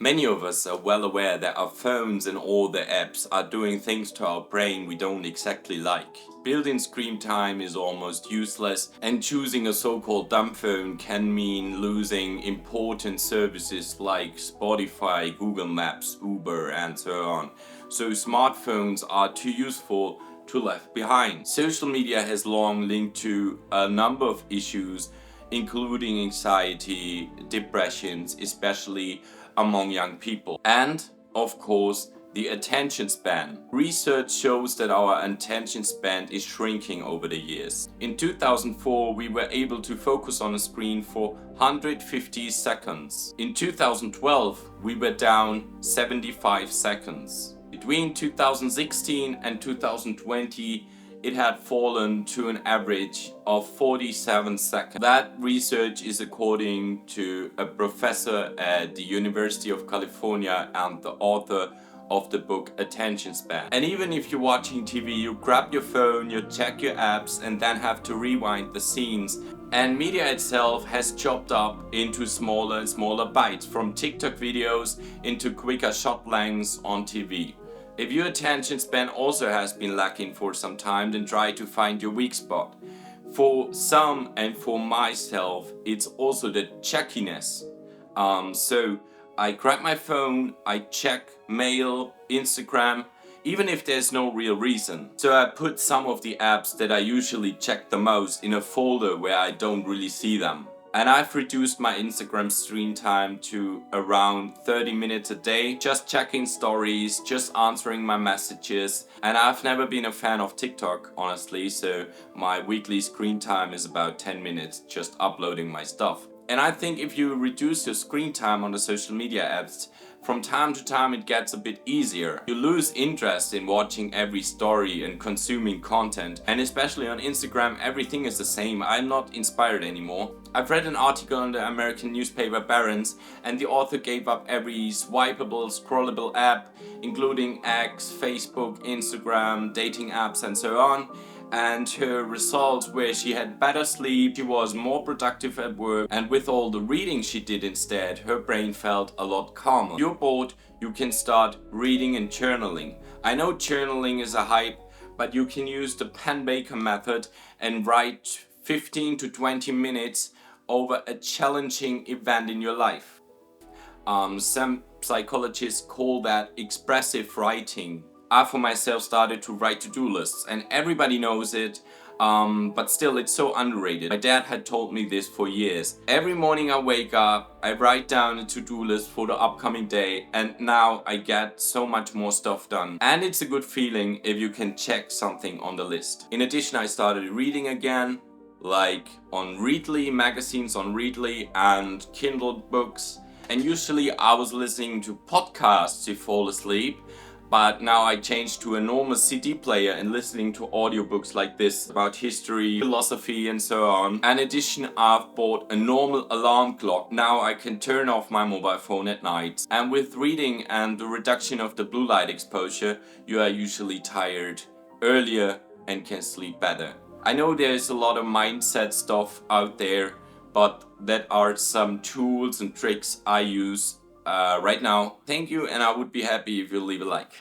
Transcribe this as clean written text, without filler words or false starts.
Many of us are well aware that our phones and all the apps are doing things to our brain we don't exactly like. Built-in screen time is almost useless, and choosing a so-called dumb phone can mean losing important services like Spotify, Google Maps, Uber, and so on. So smartphones are too useful to left behind. Social media has long linked to a number of issues, including anxiety, depressions, especially among young people, and of course the attention span. Research shows that our attention span is shrinking over the years. In 2004 we were able to focus on a screen for 150 seconds. In 2012 we were down 75 seconds. Between 2016 and 2020 it had fallen to an average of 47 seconds. That research is according to a professor at the University of California and the author of the book Attention Span. And even if you're watching TV, you grab your phone, you check your apps, and then have to rewind the scenes. And media itself has chopped up into smaller and smaller bites, from TikTok videos into quicker shot lengths on TV. If your attention span also has been lacking for some time, then try to find your weak spot. For some, and for myself, it's also the checkiness. So I grab my phone, I check mail, Instagram, even if there's no real reason. So I put some of the apps that I usually check the most in a folder where I don't really see them. And I've reduced my Instagram screen time to around 30 minutes a day, just checking stories, just answering my messages. And I've never been a fan of TikTok, honestly, so my weekly screen time is about 10 minutes just uploading my stuff. And I think if you reduce your screen time on the social media apps, from time to time it gets a bit easier. You lose interest in watching every story and consuming content, and especially on Instagram everything is the same. I'm not inspired anymore. I've read an article on the American newspaper Barron's, and the author gave up every swipeable, scrollable app, including X, Facebook, Instagram, dating apps and so on. And her results were she had better sleep, she was more productive at work, and with all the reading she did instead, her brain felt a lot calmer. If you're bored, you can start reading and journaling. I know journaling is a hype, but you can use the Penn-Baker method and write 15 to 20 minutes over a challenging event in your life. Some psychologists call that expressive writing. I for myself started to write to-do lists, and everybody knows it, but still it's so underrated. My dad had told me this for years. Every morning I wake up, I write down a to-do list for the upcoming day, and now I get so much more stuff done. And it's a good feeling if you can check something on the list. In addition, I started reading again, like on Readly, magazines on Readly and Kindle books. And usually I was listening to podcasts to fall asleep. But now I changed to a normal CD player and listening to audiobooks like this about history, philosophy and so on. In addition, I've bought a normal alarm clock. Now I can turn off my mobile phone at night. And with reading and the reduction of the blue light exposure, you are usually tired earlier and can sleep better. I know there's a lot of mindset stuff out there, but that are some tools and tricks I use right now. Thank you, and I would be happy if you leave a like.